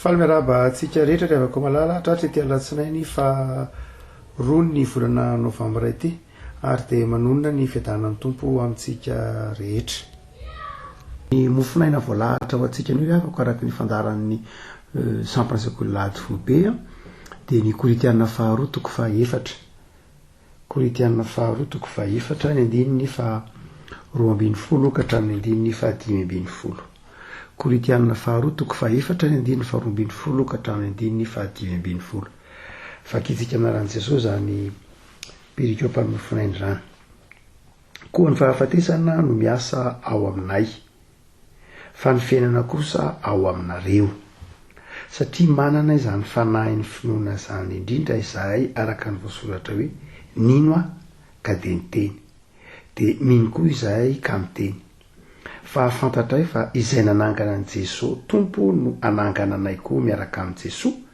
Falmeraba atsika rehetra rehefa malala tratra ity alatsinainy fa rony ny volana novambra ity ary dia manonona ny fiadanan'ny tompo amintsika rehetra. Ny mofinaina voalahatra ho antsika ny afaka araka ny fandaran'ny Saint-François-Colade Fobe dia ny Koritiana faharoa toko fahaefatra. Koritiana faharoa toko fahaefatra ny andininy fa 12 ka hatramin'ny andininy fa 5. Koritiana faharoa toko fahaefatra ny andininy fa 12 ka hatramin'ny andininy fa 5. Fakitsika anaran'i Jesosy zany perikopany mofinaina zany. Koa ny fahafatesana no miasa ao aminay, fa ny fiainana kosa ao aminareo, satria manana izany fanahin'ny finoana zany indrindra izahay araka ny voasoratra hoe nino ka dia niteny, dia mino koa izahay ka miteny. Fa fantatray fa izay nanangana an' Jesosy tompo no anangana anay koa miaraka amin'i Jesosy,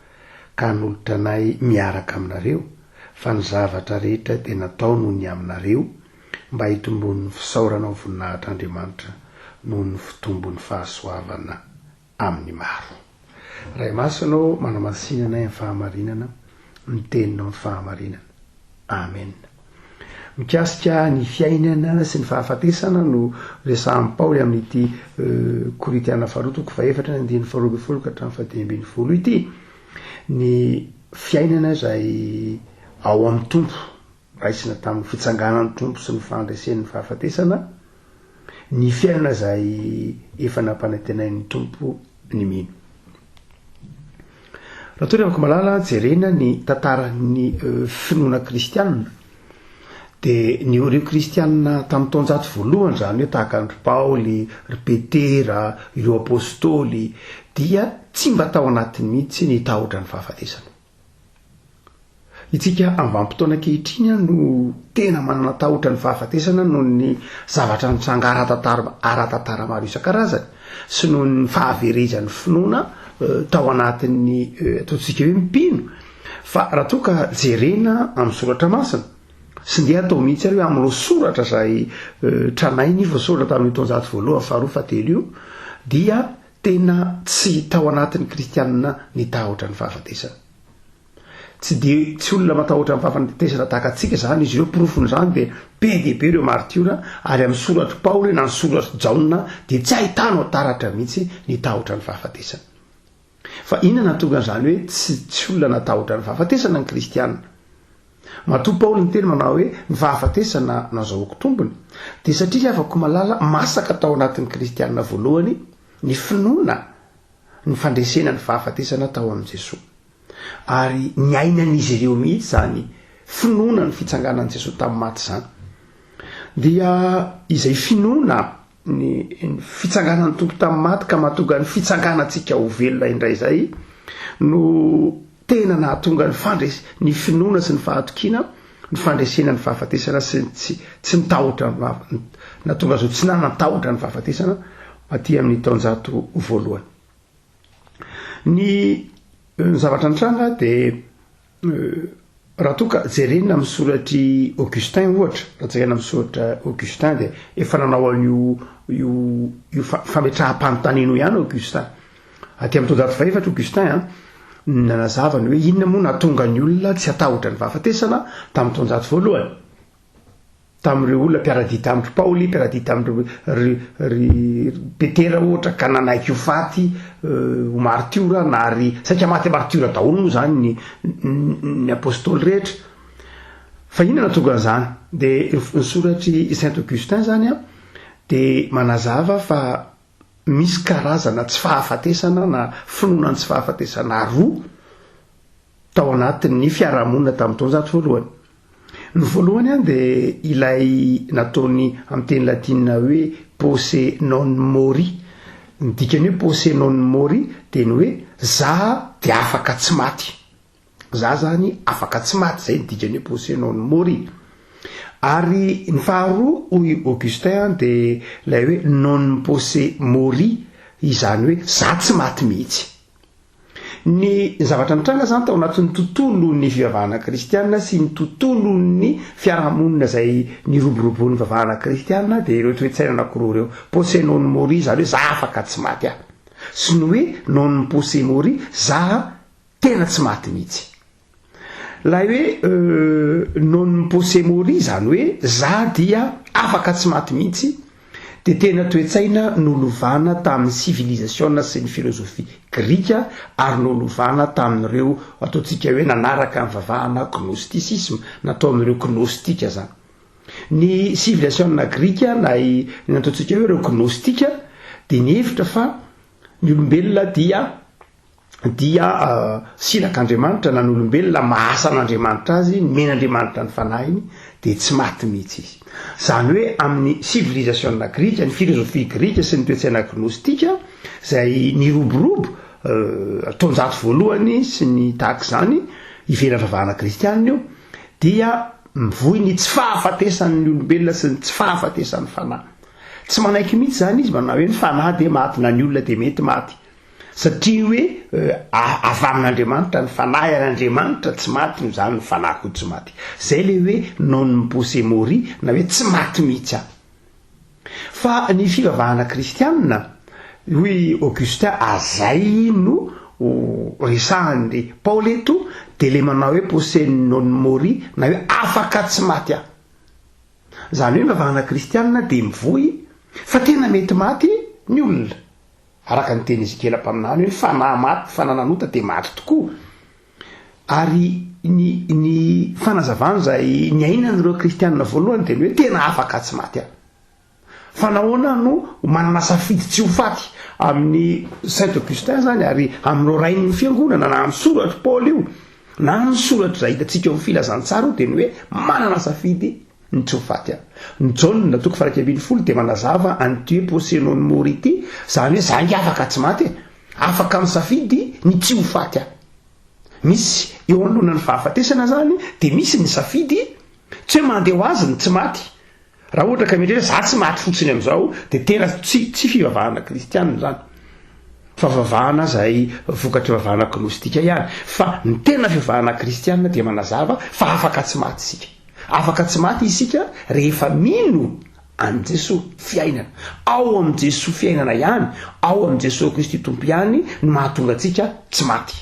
ka nolotra anay miaraka aminareo, fa ny zavatra rehetra dia natao noho ny aminareo mba hitombon'ny fisaorana ho voninahitr'Andriamanitra noho ny fitombon'ny fahasoavana amin'ny maro. Ray masonao manamasinana amin'ny fahamarinana, ny teninao ny fahamarinana. Amen. Mikasika ny fiainana sy ny fahafatesana no resahan'i Paoly amin'ity Koritiana faharoa toko fahaefatra ny andininy faha 12 ka hatramin'ny 10 ity. Ny fiainana izay ao amin'ny tompo, raisina tamin'ny fitsanganan'ny tompo sy ny fandresen'ny fahafatesana, ny fiainana izay efa nampanantenain'ny tompo ny mino. Raha toa rehefa malala jerena ny tantaran'ny finoana kristianina, dia ny ireo kristianina tamin'ny taonjato voalohany zany hoe tahaka ny Paoly, ry Petera, ireo apôstôly, dia tsy mba tao anatiny mihitsy ny tahotra ny fahafatesana. Itsika am'vanim-potoana ankehitriny no tena manana tahotra ny fahafatesana noho ny zavatra nitsanga ara-tantara maro isan-karazany sy noho ny fahaverezan'ny finoana tao anatin'ny ataontsika hoe mipino. Fa raha toa ka jerena amin'ny soratra masina sy ndeha atao mihitsy ary hoe amin'ireo soratra izay tranainy voasoratra tamin'ny taonjato voalohany faharoa fahatelo io, dia tena tsy tao anatin'ny kristianina ny tahotra ny fahafatesana. Tsy olona matahotra ny fahafatesana tahaka antsika zany izy ireo, porofony zany dia be dia be ireo martiora, ary amin'ny soratry Paoly na ny soratry Jaona dia tsy ahitanao taratra mihitsy ny tahotra ny fahafatesana. Fa inona nahatonga an'izany hoe tsy olona natahotra ny fahafatesana ny kristianina? Matoa Paoly ny teny manao hoe ny fahafatesana nazahoako tombony, dia satria afaka malala masaka tao anatin'ny kristianina voalohany ny finoana ny fandresena ny fahafatesana tao amin'i Jesosy, ary ny ainan'izy ireo mihitsy zany finoana ny fitsanganan'i Jesosy tamin'ny maty zany. Dia izay finoana ny fitsanganan'ny tompo tamin'ny maty ka mahatonga ny fitsanganantsika ho velona indray zay no tena nahatonga ny finoana sy ny fahatokiana ny fandresena ny fahafatesana sy tsy nitahotra nahatonga zao tsy nanatahotra ny fahafatesana aty amin'ny taonjato voalohany. Ny zavatra nitranga dia raha toa ka jerena amin'ny soratry Augustin ohatra, raha jerena amin'ny soratra Augustin dia efa nanao io fametraham-panontaniana ihany Augustin. Aty amin'ny taonjato fahaefatra Augustin nanazavany hoe inona moa nahatonga ny olona tsy hatahotra ny fahafatesana tamin'ny taonjato voalohany, tamin'ireo olona mpiara-dita amin'y Paoly, mpiara-dita amin'ry Petera ohatra, ka nanaiky ho faty ho martiora na ary saika maty martiora daholo moa zany ny apôstôly rehetra. Fa inona nahatonga an'izany? Dia ny soratry Saint Augustin zany dia manazava fa misy karazana tsy fahafatesana na finoana tsy fahafatesana roa tao anatin'ny fiarahamonina tamin'ny taonjato voalohany. Ny voalohany dia ilay nataony amin'ny teny latina hoe posse non mori. Ny dikany hoe posse non mori dia ny hoe za dia afaka tsy maty. Za zany afaka tsy maty, zay ny dikany hoe posse non mori. Ary ny faharoa hoy Augustin dia ilay hoe non posse mori, izany hoe za tsy maty mihitsy. Ny zavatra nitranga zany tao anatin'ny tontolo ny fivavahana kristianina sy ny tontolo ny fiarahamonina izay ny roborobo ny fivavahana kristianina dia ireo toetsaina anankiroa ireo, posse non mori zany hoe za afaka tsy maty aho, sy ny hoe non possemory za tena tsy maty mihitsy. La hoe non possemory zany hoe za dia afaka tsy maty mihitsy, de tena toetsaina nolovana tamin'ny civilisation sy ny filozofia grika ary nolovana tamin'ireo ataontsika hoe nanaraka ny vavahana gnosticisme natao amin'ireo gnostika zany. Ny civilisation grika na ataontsika hoe ireo gnostika de ny hevitra fa ny olombelona dia silak'Andriamanitra na ny olombelona mahasa an'Andriamanitra azy, men'Andriamanitra ny fanahiny de tsy maty mihitsy izy. Zany hoe amin'ny civilisation grika, ny filozofia grika sy ny toetsaina gnostika zay niroborobo taonjato voalohany sy ny tahaka zany ivelan'ny vavahana kristianina io, dia mivoy ny tsy fahafatesan'ny olombelona sy ny tsy fahafatesan'ny fanahy. Tsy manaiky mihitsy zany izy manao hoe ny fanahy de maty na ny olona de mety maty, satria hoe avy amin'Andriamanitra ny fanahy an'Andriamanitra tsy maty, no zany ny fanahy koa tsy maty. Zay le hoe non possemory na hoe tsy maty mihitsy aho. Fa ny fivavahana kristianina, hoy Augustin, azay no resahany Paoly eto, de le manao hoe posse non mori na hoe afaka tsy maty aho. Zany hoe vavahana kristianina de mivoy fa tena mety maty ny olona, araka ny teny Ezekela mpaminany hoe fanahy maty, fanananota de maty tokoa. Ary ny fanazavana zay niainan'ireo kristianina voalohany de hoe tena afaka tsy maty aho. Fa nahoana no manana safidy tsy ho faty amin'ny Saint Augustin zany, ary amin'ireo rain'ny fiangonana na amin'ny soratra Paoly io na amin'ny soratra zay hitantsika amin'ny filazantsara io, de ny hoe manana safidy ny tsy ho faty aho. Ny John na toko 1:10 de manazava an'ity posse non mori ity, zany hoe zangy afaka tsy maty, afaka misafidy ny tsy ho faty aho. Misy eo anoloana ny fahafatesana zany, de misy ny safidy tsy hoe mandeha ho azy ny tsy maty. Raha ohatra ka mety hoe za tsy maty fotsiny amin'izao de tena tsy fivavahana kristianina zany, fa vavahana zay vokatry vavahana gnostika ihany. Fa ny tena fivavahana kristianina de manazava fa afaka tsy maty isika, afaka tsy maty isika rehefa mino an' Jesosy fiainana, ao am' Jesosy fiainana ihany, ao am' Jesosy Kristy tompo ihany no mahatonga atsika tsy maty.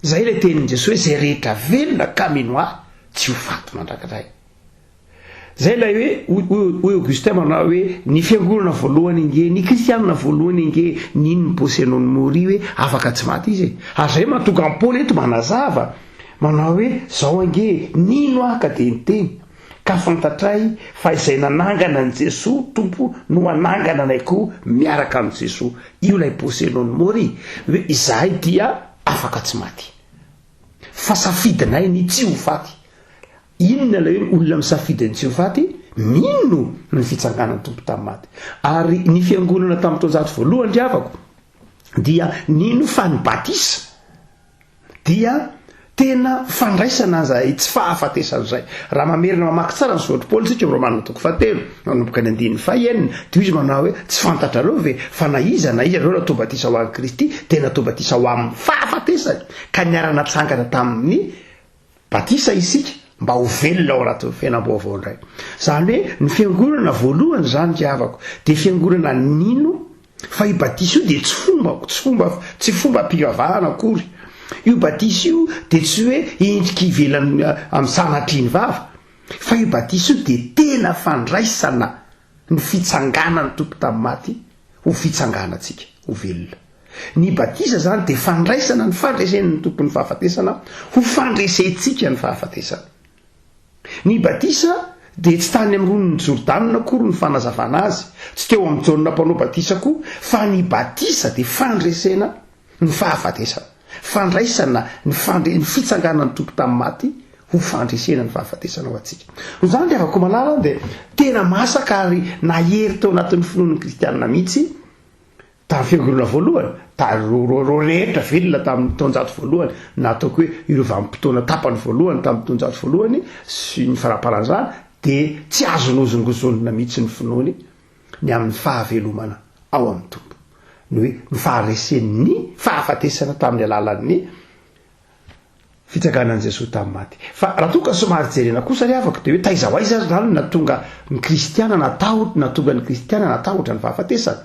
Zay le tenin' Jesosy hoe zay rehetra velona ka mino ahy tsy ho faty mandrakizay. Zay la hoe Augustin manao hoe ny fiangonana voalohany inge, ny kristianina voalohany inge nino ny posse non mori hoe afaka tsy maty izy. Ary zay mahatonga ny Paoly eto manazava manao hoe zao ange nino aho ka de niteny ka fantatray fa izay nanangana an' Jesosy tompo no anangana anay koa miaraka am' Jesosy. Io lay posse non mori hoe izahay dia afaka tsy maty, fa safidinay ny tsy ho faty. Inona la hoe olona misafidy ny tsy ho faty? Mino ny fitsanganan'ny tompo tamin'ny maty. Ary ny fiangonana tamin'ny taonjato voalohany driavako dia nino fa ny batisa dia tena fandraisana zay tsy fahafatesana zay. Raha mamerina mamaky tsara ny soratra Paoly sika Romanina toko 7 manomboka ny 9:9 de izy manao hoe tsy fantatra reo ve fa na iza reo natao batisa ho an'i Kristy de natao batisa ho amin'ny fahafatesany, ka niarana tsangana tamin'ny batisa isika mba ho velona ao anatin'ny fiainam-baovao indray. Zany hoe ny fiangonana voalohany zany diavako de fiangonana nino fa io batisa io de tsy fomba mpivavahana akory. Io batisa io de tsy hoe endriky ivelany amin'ny sanatriny vava, fa io batisa io de tena fandraisana ny fitsanganany tompo tamin'ny maty ho fitsanganantsika ho velona. Ny batisa zany de fandraisana ny fandresen'ny tompon'ny fahafatesana ho fandresentsika ny fahafatesana. Ny batisa de tsy tany amin'ny ronon'ny Jordanina akory ny fanazavana azy, tsy teo amin'ny Jaona mpanao batisa koa, fa ny batisa de fandresena ny fahafatesana, fandraisana ny fitsanganan'ny tompo tamin'ny maty ho fandresena ny fahafatesana ho atsika. No zany de afaka malala de tena masaka ary nahery teo anatin'ny finoan'ny kristianina mihitsy tamin'ny fiangonana voalohany, ro rehetra velona tamin'ny taonjato voalohany, na ataoko hoe ireo vanim-potoana tapany voalohany tamin'ny taonjato voalohany sy ny faraparan'izany, de tsy azonozongozonina mihitsy ny finoany ny amin'ny fahavelomana ao amin'ny tompo, ny hoe ny faharesen'ny fahafatesana tamin'ny alalan'ny fitsanganan'i Jesosy tamin'ny maty. Fa raha toka somary jerena kosa ry afaka de hoe taiza ho aiza zany natonga ny kristiana natahotra ny kristiana natahotra ny fahafatesana.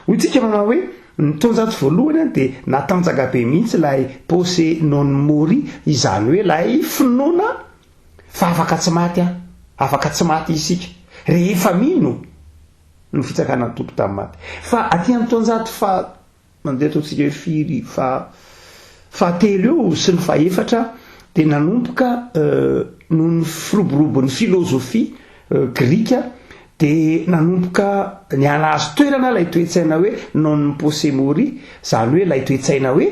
Hoy tsika manao hoe ny tonjato voalohany dia natanjaka be mihitsy ilay posé non mori, izany hoe lay finoana fa afaka tsy maty afaka tsy maty isika rehefa mino ny fitsakana ny tompo tamin'ny maty. Fa aty amin'ny tonjato fa mandeha ataontsika hoe firy fahatelo eo sy ny faefatra dia nanomboka noho ny firoborobon'ny filozofia grika dia nanomboka ny anazy toerana ilay toetsaina hoe non posé mori, izany hoe ilay toetsaina hoe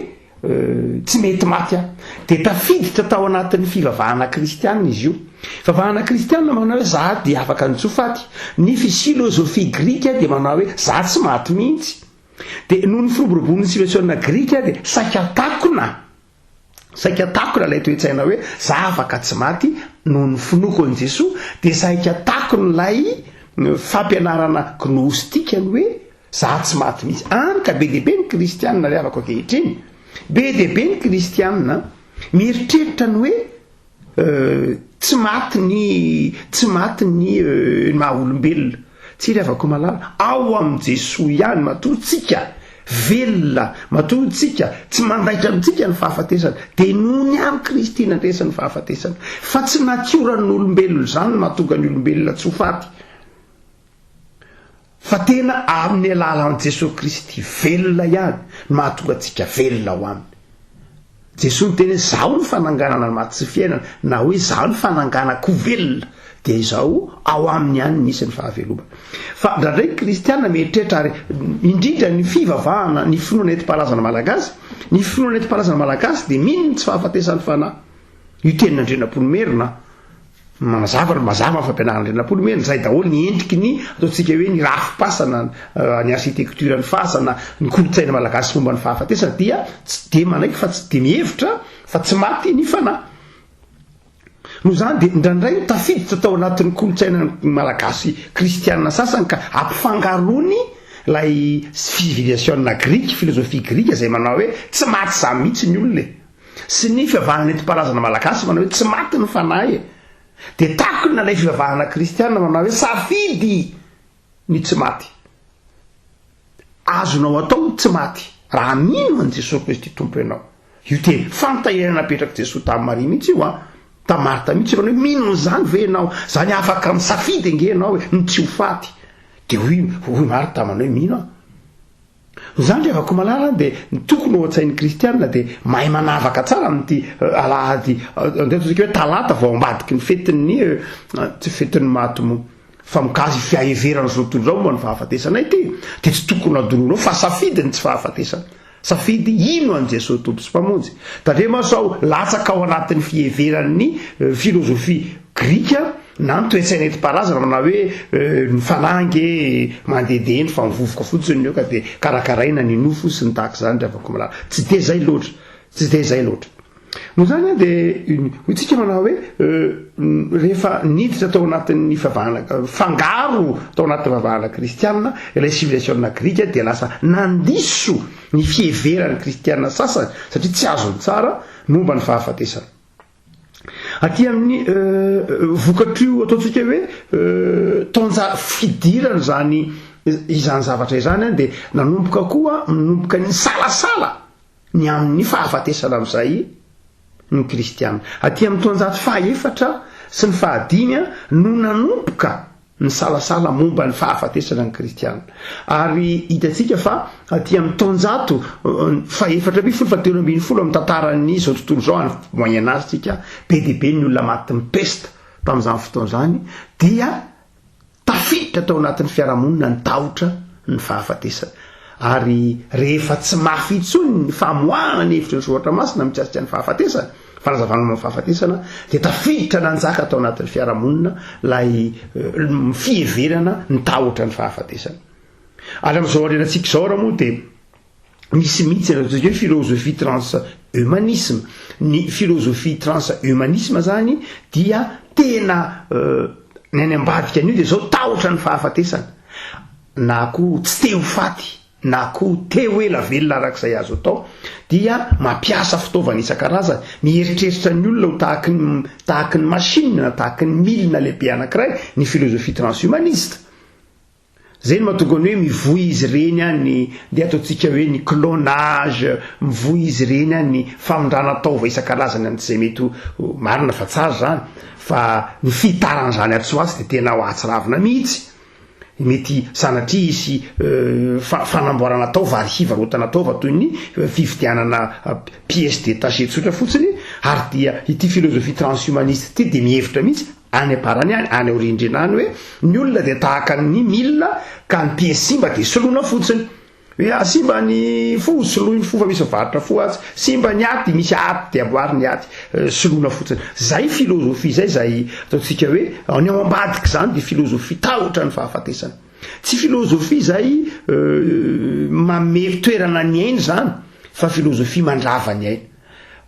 tsy mety maty dia tafiditra tao anatin'ny fivavahana kristianina izy io. Fivavahana kristianina manao hoe za dia afaka nitsofaty. Ny filozofia grika dia manao hoe za tsy maty mihitsy. Dia noho ny firoborobon'ny sivilisiona grika dia saika takona ilay toetsaina hoe za afaka tsy maty noho ny finoko an'i Jesoa, dia saika takona ilay fampianarana gnostika ny hoe za tsy maty mihitsy. Ka be dia be ny kristianina ilay avako ankehitriny, be dia be ny kristianina mieritreritra ny hoe tsy maty ny maha-olombelona. Tsiry avako malala ao amin'i Jesoa ihany matotsika velona, matotsika tsy mandaitra amintsika ny fahafatesana, dia noho ny amin'ny Kristy nandresany fahafatesana. Fa tsy natioran'ny olombelona izany no mahatonga ny olombelona tsy ho faty, fa tena amin'ny alalan'i Jesosy Kristy velona ihany no mahatonga antsika velona ho aminy. Jesosy tena izao ny fananganana ny maty sy fiainana, na hoe izao ny fananganako velona, dia izao ao aminy ihany nisy ny fahavelomana. Fa ndraindray kristianina mieritreritra ary indrindra ny fivavahana ny finoana enti-paharazana malagasy, ny finoana enti-paharazana malagasy dia minony tsy fahafatesany fanahy. Io tenin'Andrianampoinimerina mazava ny fampianaran'Andrianampoinimerina, izay daholo ny endriky ny ataontsika hoe ny rafim-pasana, ny arsitektura ny fasana, ny kolotsaina malagasy momba ny fahafatesana dia tsy dia manaiky fa tsy dia mihevitra fa tsy maty ny fanahy. Noho izany dia ndraindray tafiditra tao anatin'ny kolotsaina malagasy kristianina sasany ka ampifangarony lay civilisation grika, filozofia grika izay manao hoe tsy maty za mihitsy ny olona, sy ny fivavahana enti-paharazana malagasy manao hoe tsy maty ny fanahy. Dia takona ilay fivavahana kristianina manao hoe safidy ny tsy maty, azonao atao tsy maty raha mino an'i Jesosy Kristy tompo ianao. Io tena fantahirana napetraka Jesosy tamin'ny Maria mihitsy io tamin'ny Marta mihitsy manao hoe mino zany ve ianao, zany afaka misafidy ange ianao hoe ny tsy ho faty. Dia hoy Marta manao hoe mino zany rehefa malala dia tokony ho an-tsain'ny kristianina dia mahay manavaka tsara amin'ity alahady andeha hoe talata vao ambadiky ny fetin'ny tsy fetin'ny maty fa mikazy fiaheverana zao tontolo zao moa ny fahafatesana ity, dia tsy tokony adononao fa safidy ny tsy fahafatesana. Safidy ino an' Jesosy tompo sy mpamonjy. Tandre masao latsaka ao anatin'ny fiheveran'ny filozofia grika na ny toetsaina enti-paharazana manao hoe ny fanangy mandehandeha ny fa mivovoka fotsiny eo ka dia karakaraina ny nofo sy ny tahaka izany rehefa malala. Tsy dia zay loatra. Noho izany dia hoy tsika manao hoe rehefa niditra tao anatin'ny fangaro tao anatin'ny fivavahana kristianina ilay civilisation grika dia lasa nandiso ny fiheveran'ny kristianina sasany satria tsy azony tsara momba ny fahafatesana. Aty amin'ny vokatrio ataontsika hoe tonja fidirana izany zavatra izany dia nanomboka ny salasala ny amin'ny fahafatesana amin'izay ny kristianina. Aty amin'ny tonjato fahaefatra sy ny fahadimy no nanomboka ny salasala momba ny fahafatesana ny kristianina. Ary hitantsika fa aty amin'ny tonjato fahaefatra ambin'ny folo fahatelo ambin'ny folo amin'ny tantaran'ny izao tontolo izao any moyen âge tsika be dia be ny olona maty mipesta tamin'izany fotoana izany dia tafiditra tao anatin'ny fiarahamonina ny tahotra ny fahafatesana. Ary rehefa tsy mafy intsony ny famoahana ny hevitra ny soratra masina mikasika ny fahafatesana, fanazavana momba ny fahafatesana, dia tafiditra nanjaka tao anatin'ny fiarahamonina lay fiheverana ny tahotra ny fahafatesana. Ary amin'izao arenatsika izao raha moa dia misy mihitsy hoe filozofia transhumanisme. Ny filozofia transhumanisme zany dia tena ny any ambadika an'io dia zao tahotra ny fahafatesana, na koa tsy te ho faty na koa te ho ela velona arak'izay azo atao, dia mampiasa fitaovana isan-karazany, mieritreritra ny olona ho tahaky ny machine na tahaky ny milina lehibe anankiray, ny filozofia transhumaniste. zay ny mahatonga ny hoe mivoy izy reny any de ataontsika hoe ny clonage, mivoy izy reny any famondrana taova isan-karazany an'izay mety marina fa tsara zany, fa ny fitaran'izany atso azy de tena ho atsiravina mihitsy. Mety sanatria isy fanamboarana taova ary hivarotana taova toy ny fividianana pièce détachée tsotra fotsiny, ary dia ity philosophie transhumaniste ty de mihevitra mihitsy any aparany any any aorindrina any hoe ny olona de tahaka ny milina ka ny pièce simba de soloina fotsiny, hoe simba ny fo soloiny fo fa misy varotra fo azy, simba ny aty misy aty de amboary ny aty soloina fotsiny. Zay philosophie zay ataontsika hoe ny ao ambadiky zany de philosophie tahotra ny fahafatesana, tsy philosophie zay manome toerana ny ainy zany, fa philosophie mandrava ny aina,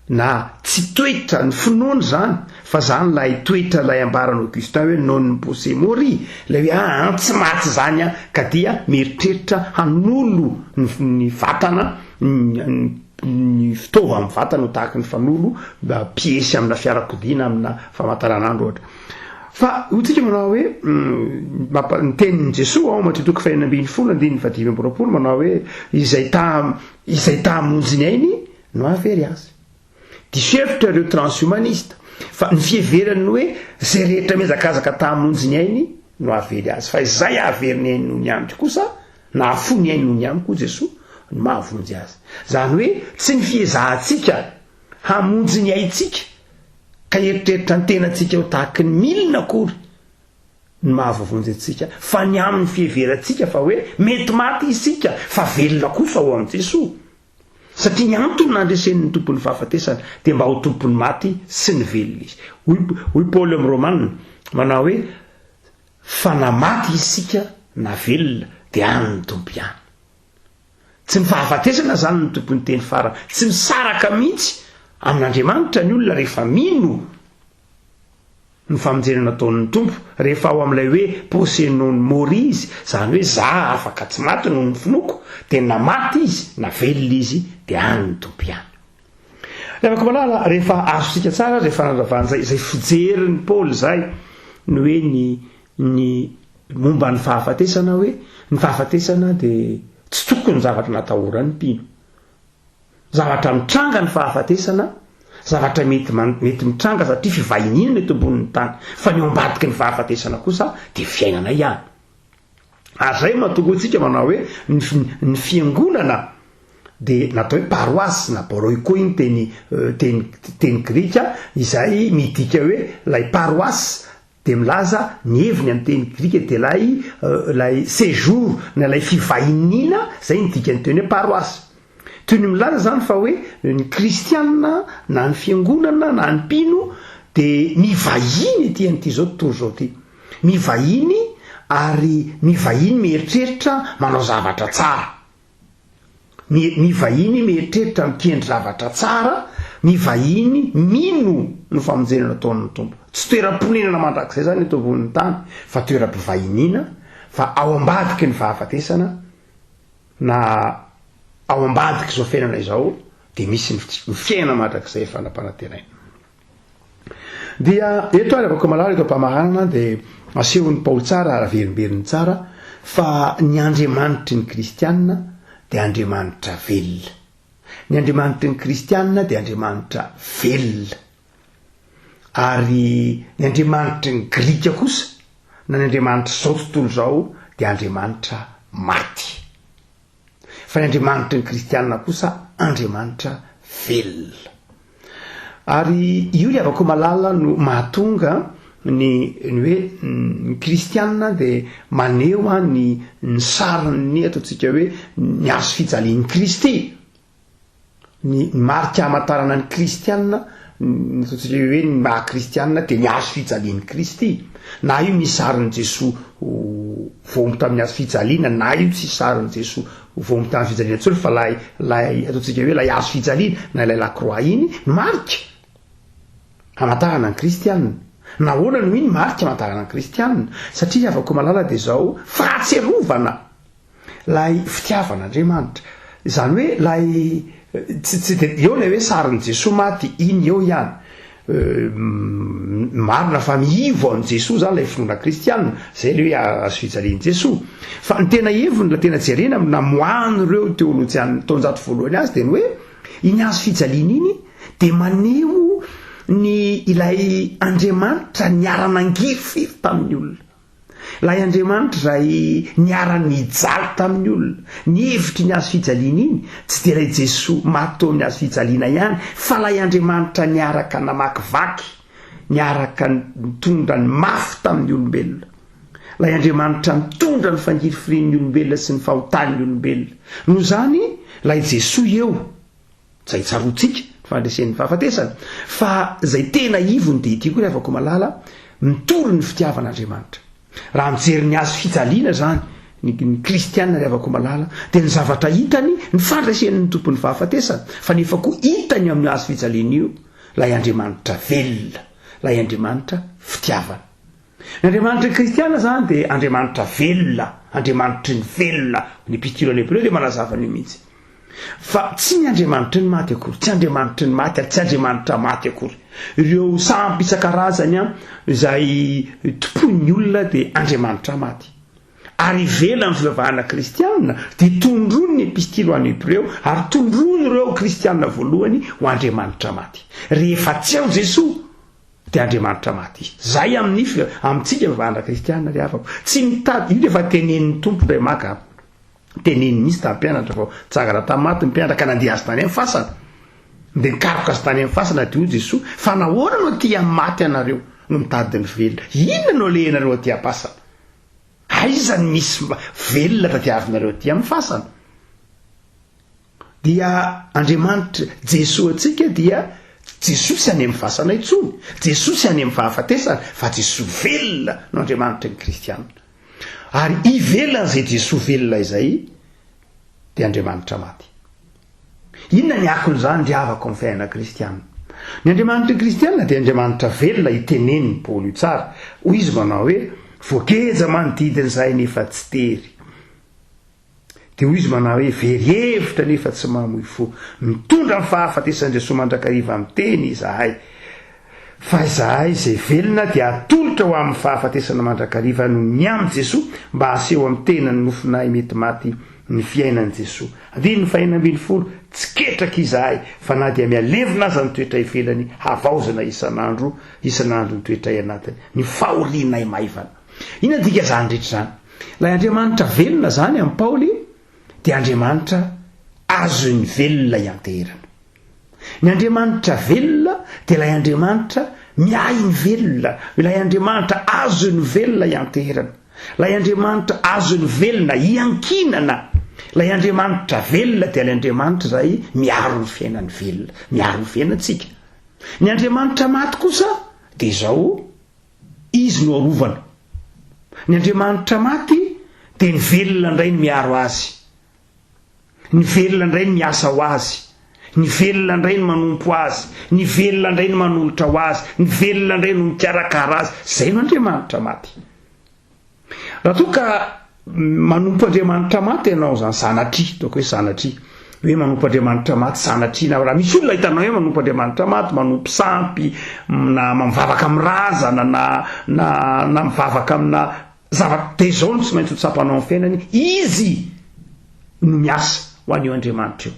na tsy toetra ny finoany zany, fa zany lay toetra lay ambarany Augustin hoe non posé mori, lay hoe tsy maty zany ka dia mieritreritra hanolo ny vatana, ny fitaova amin'ny vatana ho tahaka ny fanolo piesy amina fiarakodina amina famataranandro ohatra. Fa hotsika manao hoe ny tenin'i Jesosy ao matritoky fahinana ambin'ny folo andininy fadimy amby roapolo manao hoe izay tahamonjy ny ainy no avery azy. Disevitra ireo transhumaniste, fa ny fieverany hoe zay rehetra mihazakazaka tahamonjy ny ainy no avery azy, fa izay avery ny ainy noho ny amiko kosa na afo ny ainy noho ny amiko Jesosy no mahavonjy azy. Zany hoe tsy ny fiezahantsika hamonjy ny aintsika ka eritreritra ny tenantsika ho tahaky ny milina akory ny mahavonjy antsika, fa ny amin'ny fieverantsika fa hoe mety maty isika fa velona kosa ao amin'i Jesosy, satria ny antony nandresen'ny tompon'ny fahafatesana de mba ho tompon'ny maty sy ny velona izy. Hoy Paul amin'ny Romanina manao hoe fa na maty isika na velona de any ny tompo ihany. Tsy ny fahafatesana zany ny tompon'ny teny farany, tsy misaraka mihitsy amin'Andriamanitra ny olona rehefa mino ny famonjena nataon'ny tompo, rehefa ao amin'ilay hoe posé non mori izy, zany hoe za afaka tsy maty noho ny finoko, de na maty izy na velona izy de any ny tompo ihany. Afaka malala rehefa azosika tsara rehefa nandravan'izay zay fijeriny Paul zay ny hoe ny momba ny fahafatesana, hoe ny fahafatesana de tsy tokony zavatra natahoran'ny mpino, zavatra mitranga ny fahafatesana, zavatra mety mitranga satria fivahinina mety ambonin'ny tany, fa ny ambadiky ny fahafatesana kosa de fiainana ihany. Ary zay mahatonga antsika manao hoe ny fiangonana de natao hoe paroisse na paroikoiny teny grika, izay midika hoe lay paroisse de milaza ny heviny amin'ny teny grika de lay séjour na lay fivahinina, zay ny dikany teny hoe paroisse. Toy ny milaza zany fa hoe ny kristianina na ny fiangonana na ny mpino de mivahiny ety an'ity zao tontolo zao ty, mivahiny ary mivahiny mieritreritra manao zavatra tsara, mivahiny mieritreritra mikendry zavatra tsara, mivahiny mino no famonjena nataon'ny tompo. Tsy toeram-ponenana mandrakizay zany eto ambonin'ny tany, fa toeram-pivahinina, fa ao ambadiky ny fahafatesana na ao ambadiky zao fiainana izao de misy ny fiainana mandrakizay fanampanantenaina. Dia eto ary avako malala eto ampamahanana de asehon'ny Paoly tsara araverimberiny tsara fa ny andriamanitry ny kristianina de andriamanitra velona, ny andriamanitry ny kristianina de andriamanitra velona, ary ny andriamanitry ny grika kosa na ny andriamanitra zao tontolo zao de andriamanitra maty, fa ny andriamanitry ny kristianina kosa andriamanitra velona. Ary io le avako malala no mahatonga ny hoe ny kristianina de maneho ny sariny ataontsika hoe ny azo fijalian'ny Kristy, ny marika hamantarana ny kristianina, ataontsika hoe ny maha kristianina de ny azo fijalian'ny Kristy, na io misy sarin'i Jesosy vomy tamin'ny azo fijaliana, na io tsy sarin'i Jesosy vomy tamin'ny fijaliana tsony, fa lay ataontsika hoe lay azo fijaliana na lay lacroix iny marika hamantarana ny kristianina. Nahoana no iny marika hamantarana ny kristianina? Satria avako malala de zao fahatserovana lay fitiavan'Andriamanitra, zany hoe lay eo lay hoe sarin'i Jesosy maty iny eo ihany, marina fa miivo an Jesosy zany lay finoana kristianina zay le hoe azo fijalian'i Jesosy fa ny tena heviny la tena jerena namoahany ireo teolojiany taonjato voalohany azy dia ny hoe iny azo fijaliana iny dia maneho ny ilay Andriamanitra niara-nangiry firy tamin'ny olona, ilay Andriamanitra izay niara-nijaly tamin'ny olona. Ny hevitry ny azo fijaliana iny tsy dia ilay Jesosy maty teo amin'ny azo fijaliana ihany fa ilay Andriamanitra niaraka namakivaky, niaraka nitondra ny mafy tamin'ny olombelona, ilay Andriamanitra mitondra ny fangirifirian'ny olombelona sy ny fahotan'ny olombelona. Noho izany ilay Jesosy eo izay tsaroantsika fandresen'ny fahafatesana fa izay tena ivony dia ity koa ry havako malala mitory ny fitiavan'Andriamanitra. Raha mijery ny azo fijaliana zany ny kristianina ry havako malala dia ny zavatra hitany ny fandresen'ny tompon'ny fahafatesana fa nefa koa hitany amin'ny azo fijaliana io ilay Andriamanitra velona, ilay Andriamanitra fitiavana. Ny Andriamanitra kristianina zany dia Andriamanitra velona, Andriamanitra ny velona. Ny epistile any Hébreux dia manazava an'io mihitsy fa tsy ny Andriamanitra ny maty akory, tsy Andriamanitra ny maty ary tsy Andriamanitra maty akory. Ireo sampy isan-karazany izay tompon'ny olona dia Andriamanitra maty. Ary ivela ny fivavahana kristianina dia tondrony ny epistile any Hébreux ary tondrony ireo kristianina voalohany ho Andriamanitra maty. Rehefa tsy ao Jesosy dia Andriamanitra maty. Zay amintsika fivavahana kristianina ry havako. Tsy mitady io rehefa tenenin'ny tompo ray maka teneny misy tamin'ny mpianatra fa tsagara tamin'ny maty ny mpianatra ka nandeha azy tany amin'ny fasana dia nikaroka azy tany amin'ny fasana dia hoy Jesosy fa nahoana no tia maty anareo no mitady ny velona, inona no lehanareo aty am-pasana, aizany misy velona tadiavinareo aty amin'ny fasana. Dia Andriamanitra Jesosy atsika dia Jesosy any amin'ny fasana intsony, Jesosy any amin'ny fahafatesana fa Jesosy velona no Andriamanitra ny kristianina. Ary ivelona izay Jesosy velona izay dia Andriamanitra maty. Inona ny akon'izany ry havako amin'ny fiainana kristianina? Ny Andriamanitra kristianina dia Andriamanitra velona iteneniny Paoly io tsara. Hoy izy manao hoe voageja manodidin'izay nefa tsy tery. Dia hoy izy manao hoe very hevitra nefa tsy mamoy fo, mitondra ny fahafatesan'i Jesosy mandrakariva amin'ny teny izahay. Fa izahay izay velona dia atolotra ho amin'ny fahafatesana mandrakariva no miamin' Jesosy mba haseho amin'ny tena ny nofinahy mety maty ny fiainan'i Jesosy. 12 tsy ketraka izahay fa na dia mialevina aza ny toetra ivelany havaozana isan'andro ny toetra anatiny ny fahorianay maivana. Inona dika zany rehetra zany? Ilay Andriamanitra velona zany amin'ny Paoly dia Andriamanitra azo ny velona ianterana. Ny Andriamanitra velona dia ilay Andriamanitra miay ny velona, ilay Andriamanitra azo ny velona ianterana, ilay Andriamanitra azo ny velona iankinana, ilay Andriamanitra velona dia ilay Andriamanitra izay miaro ny fiainany velona, miaro ny fiainantsika. Ny Andriamanitra maty kosa dia izao izy no arovana. Ny Andriamanitra maty dia ny velona indray ny miaro azy, ny velona indray ny miasa ho azy, ny velona indray ny manompo azy, ny velona indray ny manolotra ho azy, ny velona indray no mikarakara azy. Zay no Andriamanitra maty. Raha toa ka manompo Andriamanitra maty ianao zany sanatria, ataoko hoe sanatria, hoe manompo Andriamanitra maty sanatria. Na raha misy olona hitanao hoe manompo Andriamanitra maty, manompo sampy na mivavaka amin'ny razana na mivavaka amina zavatra dia izao no tsy maintsy ho tsapanao amin'ny fiainany, izy no miasa ho an'io Andriamanitra io.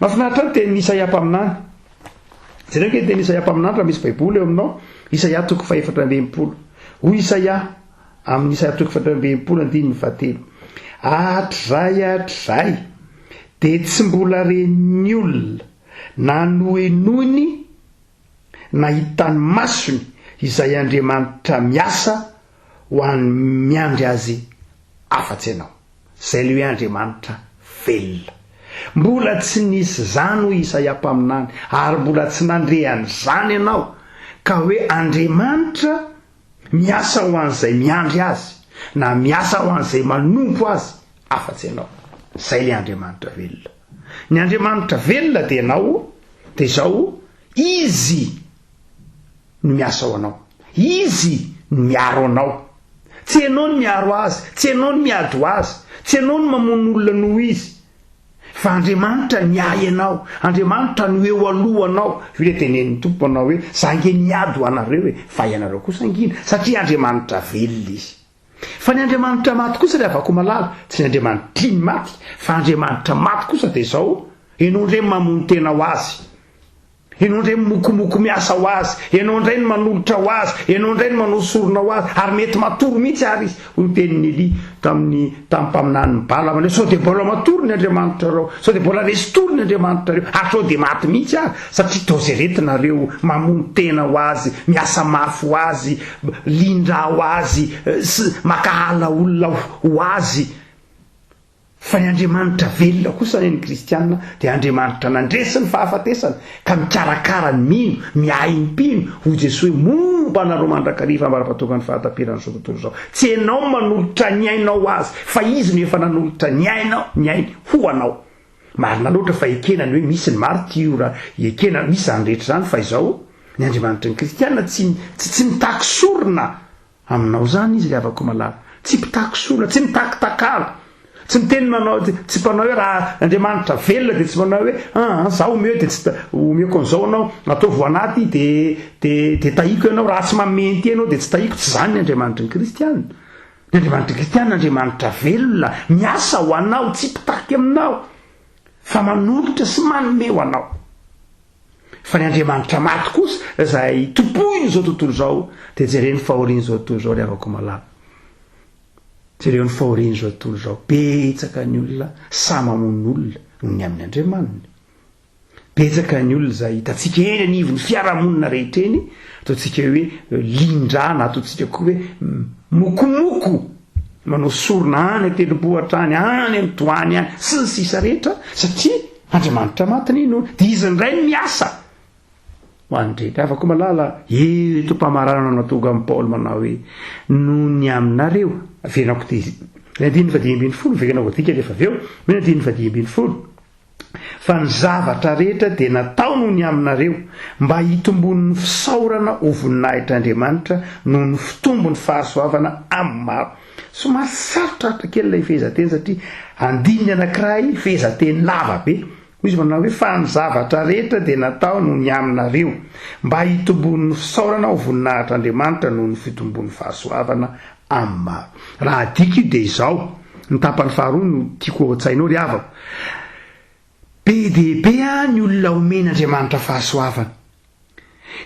Mahafinaritra ny teny Isaia mpaminany. Jerena ke teny Isaia mpaminany raha misy baiboly eo aminao, Isaia 4:20. Hoy Isaia amin'ny Isaia 4:20 Hatrizay dia tsy mbola ren'ny olona na noenony na hitany masony izay Andriamanitra miasa ho an'ny miandry azy afa-tsy ianao. Zay le hoe Andriamanitra velona. Mbola tsy nisy zany ho Isaia mpaminany ary mbola tsy nandrehany zany ianao ka hoe Andriamanitra miasa ho an'izay miandry azy na miasa ho an'izay manompo azy afa-tsy ianao. Zay le Andriamanitra velona. Ny Andriamanitra velona dia ianao dia izao izy no miasa ho anao, izy no miaro anao. Tsy ianao no miaro azy, tsy ianao no miady ho azy, tsy ianao no mamono olona noho izy. fa Andriamanitra niay anao, Andriamanitra no eo alohanao. Vile tenen'ny tompo anao hoe zange niady ho anareo hoe fa ianareo kosa angina, satria Andriamanitra velona izy. Fa ny Andriamanitra maty kosa le avako malala, tsy ny Andriamanitra iny maty, fa Andriamanitra maty kosa dia izao, ianao indray mamono tena ho azy, ianao indray mokomoko miasa ho azy, ianao indray ny manolotra ho azy, ianao indray ny manosorona ho azy, ary mety matoro mihitsy ary izy. Hoy ny tenin'ny Eli tamin'ny mpaminany bala mane, sao dia mbola matoro ny Andriamanitra reo, sao dia mbola resy toro ny Andriamanitra reo, ary sao dia maty mihitsy ary, satria taozeretinareo mamono tena ho azy, miasa mafy ho azy, lindra ho azy, makahala olona ho azy. Fa ny Andriamanitra velona kosa ny kristianina dia Andriamanitra nandresy ny fahafatesana ka mikarakara ny mino, miay ny mpino, ho Jesosy hoe momba anareo mandrakariva ambara-patokany fahatapirana zao tontolo zao. Tsy ianao manolotra ny ainao azy, fa izy no efa nanolotra ny ainy ho anao. Marina loatra fa ekenany hoe misy ny martiora, ekena misy zany rehetra zany, fa izao ny Andriamanitra ny kristianina tsy mitaky sorona aminao zany izy le avako malala, tsy mpitaky sorona, tsy mitaky takala. Tsy miteny manao, tsy mpanao hoe raha Andriamanitra velona dia tsy manao hoe zaho omeo dia tsy omeko an'izao anao, atao voanaty dia tahiko ianao, raha tsy mameny ty ianao dia tsy tahiko. Tsy zany ny Andriamanitra ny kristianina. Ny Andriamanitra ny kristianina Andriamanitra velona, miasa ho anao, tsy mpitaky aminao, fa manolotra sy manome ho anao. Fa ny Andriamanitra maty kosa izay topoiny zao tontolo zao dia jereny fahoriany zao tontolo zao le avako malala. Jereo ny fahoriany zao tontolo zao, betsaka ny olona samy mamono olona ny amin'ny Andriamanitra. Betsaka ny olona izay hitantsika eny anivon'ny fiarahamonina rehetra eny, ataontsika hoe lindrana, ataontsika koa hoe mokomoko, manao sorona any telombohitra any, any amin'ny toany any, sy ny sisa rehetra, satria Andriamanitra maty nino, dia izy indray ny miasa. Ho andretra afaka malala eto mpamarana natonga amin'ny Paoly manao hoe noho ny aminareo venako dia 9:10 venako dika rehefa avy eo 9:10 fa ny zavatra rehetra dia natao noho ny aminareo mba hitombon'ny fisaorana ho voninahitr'Andriamanitra noho ny fitombon'ny fahasoavana amin'ny maro. Somary sarotraritra kely ilay fehezanteny satria andininy anankiray fehezanteny lava be. Izy manao hoe fa ny zavatra rehetra dia natao noho ny aminareo mba hitombon'ny fisaorana ho voninahitr'Andriamanitra noho ny fitombon'ny fahasoavana amin'ny maro. Raha adika io dia izao ny tapany faharoa no tiako ao an-tsainao ry havako. Be dia be ny olona omen'Andriamanitra fahasoavana,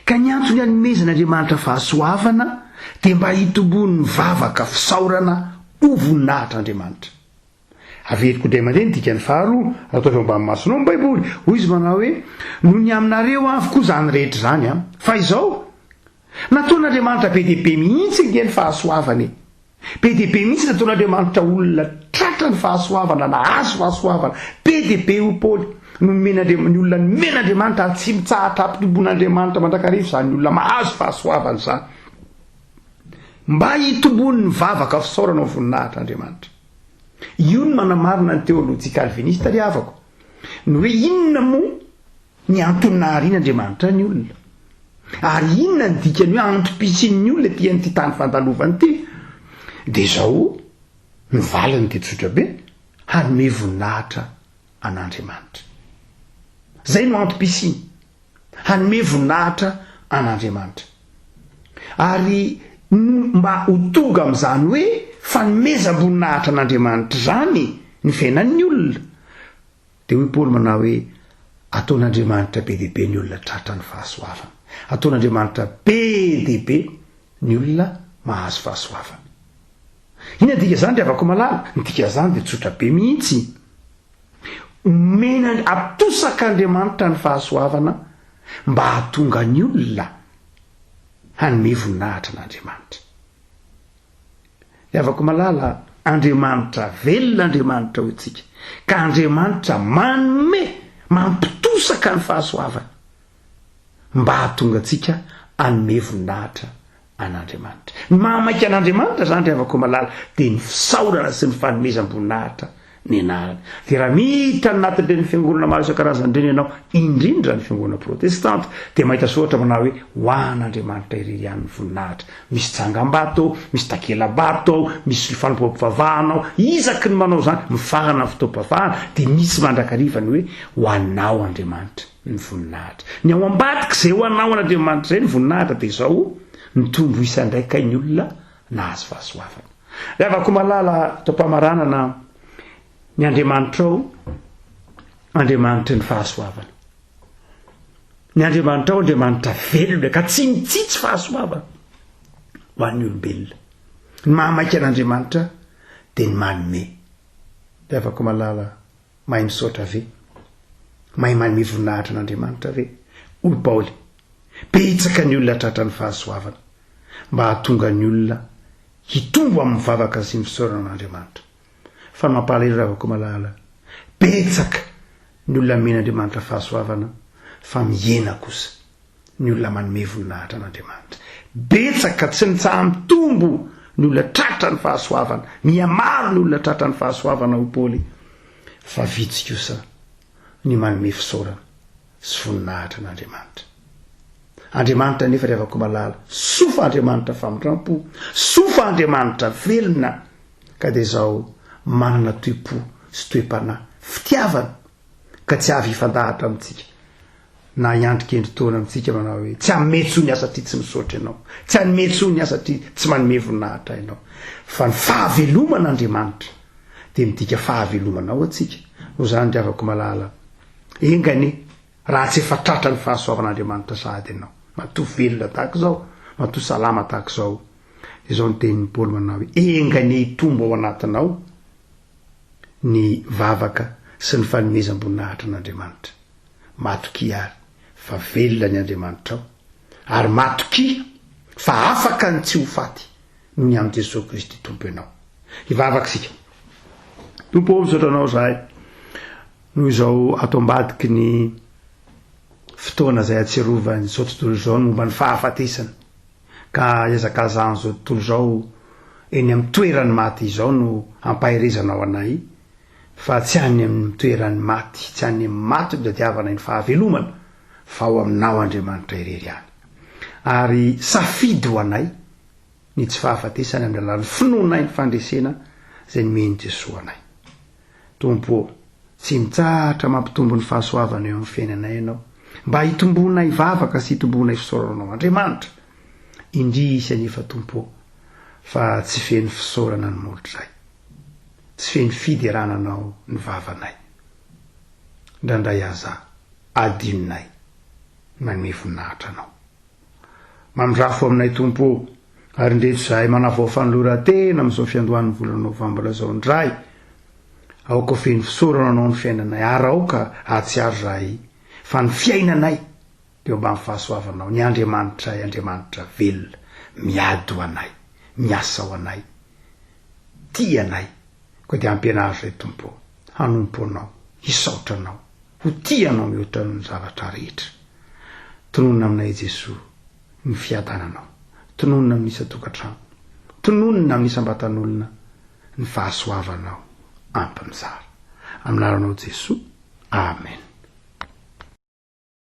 ka ny antony hanomezan'Andriamanitra fahasoavana dia mba hitombon'ny vavaka fisaorana ho voninahitr'Andriamanitra. Averiko indray mandeha ny dikany faharoa ataovy ambany masonao ny Baiboly. Hoy izy manao hoe noho ny aminareo avokoa zany rehetra zany fa izao nataon'Andriamanitra be dia be mihitsy ny fahasoavana, be dia be mihitsy nataon'Andriamanitra olona tratra ny fahasoavana, nahazo fahasoavana be dia be ho Paoly ny olona nomen'Andriamanitra ary tsy mitsahatra ampitombon'Andriamanitra mandrakarivo zany olona mahazo fahasoavana zany, mba hitombon'ny vavaka fisaorana ho voninahitr'Andriamanitra. Io no manamarina ny teolojia kalvinista ry havako, ny hoe inona moa ny antony naharian'Andriamanitra ny olona, ary inona ny dikany hoe antom-pisian'ny olona ty tany fandalovany ty, dia izao ny valiny dia tsotra be hanome voninahitra an'Andriamanitra. Zay no antom-pisiny, hanome voninahitra an'Andriamanitra. Ary mba ho tonga amin'izany hoe fanomezam-boninahitra an'Andriamanitra zany ny fiainan'ny olona, dia hoy Paoly manao hoe ataon'Andriamanitra be dia be ny olona tratra ny fahasoavana, ataon'Andriamanitra be dia be ny olona mahazo fahasoavana. Ina dika zany ry havako malala, ny dika zany dia tsotra be mihitsy, omena atosak'Andriamanitra ny fahasoavana mba hahatonga ny olona hanome voninahitra an'Andriamanitra. Ry havako malala, Andriamanitra velona Andriamanitra ho tsika, ka Andriamanitra manome, mampitosaka ny fahasoavana mba hahatonga antsika hanome voninahitra an'Andriamanitra. Ny mahamaika an'Andriamanitra zany ry havako malala dia ny fisaorana sy ny fanomezam-boninahitra ny anarany dia raha mita anatin'ireny fiangonana maro isan-karazany ireny ianao indrindra ny fiangonana protestanta dia mahita sohatra manao hoe ho an'Andriamanitra irery ihany ny voninahitra misy jangam-bato ao misy takela-bato ao misy fanompoam-pivavahana ao isaky ny manao zany mifahana ny fotoam-pivavahana dia misy mandrakarivany hoe ho anao Andriamanitra ny voninahitra ny ao ambadika izay ho anao an'Andriamanitra izay ny voninahitra dia izao mitombo isandraikay ny olona nahazo fahasoavana dia afaka malala toam-pamaranana ny Andriamanitra ao Andriamanitra ny fahasoavana ny Andriamanitra ao Andriamanitra velona ka tsy mitsitsy fahasoavana ho an'ny olombelona ny mahamaika an'Andriamanitra dia ny manome dia afaka malala mahay misaotra ve mahay manome voninahitra an'Andriamanitra ve olo Paoly betsaka ny olona tratra ny fahasoavana mba hahatonga ny olona hitombo amin'ny mivavaka sy misaorana an'Andriamanitra fa ny mampalahelo raha avako malala betsaka ny olona men'Andriamanitra fahasoavana fa mihena kosa ny olona manome voninahitra an'Andriamanitra betsaka tsy nitsaha mitombo ny olona tratra ny fahasoavana mihamaro ny olona tratra ny fahasoavana ho Paoly fa vitsy kosa ny manome fisaorana sy voninahitra an'Andriamanitra Andriamanitra nefa rehefa ko malala sofa Andriamanitra famindrampo sofa Andriamanitra velona ka dia zao manana toe-po sy toe-panahy fitiavana ka tsy avy hifandahatra amintsika na iandrikendry taona amintsika manao hoe tsy hametso ny asa ty tsy misaotra ianao tsy hametso ny asa ty tsy manome voninahitra ianao fa ny fahaveloman'Andriamanitra dia midika fahavelomana ao atsika noho zany dia afaka malala engany raha tsy efa tratra ny fahasoavan'Andriamanitra sahady ianao matoa velona tahaka zao matoa salama tahaka zao izao ny tenin'ny Paoly manao hoe engany hitombo ao anatinao ny vavaka sy ny fanomezam-boninahitra an'Andriamanitra matoki ary fa velona ny Andriamanitra ao ary matoki fa afaka ny tsy ho faty noho ny amin'i Jesosy Kristy tompo ianao hivavaka sika tompo misaotra anao zahay noho izao ato ambadiky ny fotoana izay atsiarovany izao tontolo izao momba ny fahafatesana ka iazakazany izao tontolo izao eny amin'ny toerany maty izao no ampahirezanao anay fa tsy any amin'ny toerany maty tsy any amin'ny maty no dadiavana ny fahavelomana fa ao aminao Andriamanitra irery any ary safidy ho anay ny tsy fahafatesana amin'ny alalan'ny finoanay ny fandresena izay nomeny Jesosy anay tompo tsy mitsahatra mampitombo ny fahasoavana eo amin'ny fiainanay ianao mba hitombonay vavaka sy hitombonay fisaoranao Andriamanitra indrisy anefa tompo fa tsy feno fisaorana ny molotray tsy feno fiderananao ny vavanay ndrandray aza adinonay manome voninahitra anao mamindrafo aminay tompo ary ndretso zahay manavao fanoloran-tena amin'izao fiandohan'ny volana novambra zao ndray aoka feno fisaorana anao ny fiainanay ary aoka atsiaro zahay fa ny fiainanay dia mba mifahasoavanao ny Andriamanitra Andriamanitra velona miady ho anay miasa ho anay tia anay koa dia ampianary zay tompo hanompo anao hisaotra anao ho tia anao mihoatra ny zavatra rehetra tononona aminay Jesosy ny fiadananao tononona amin'ny isa-tokantrano tononona amin'ny isam-batan'olona ny fahasoavanao ampy mizara amin'ny anaranao Jesosy amen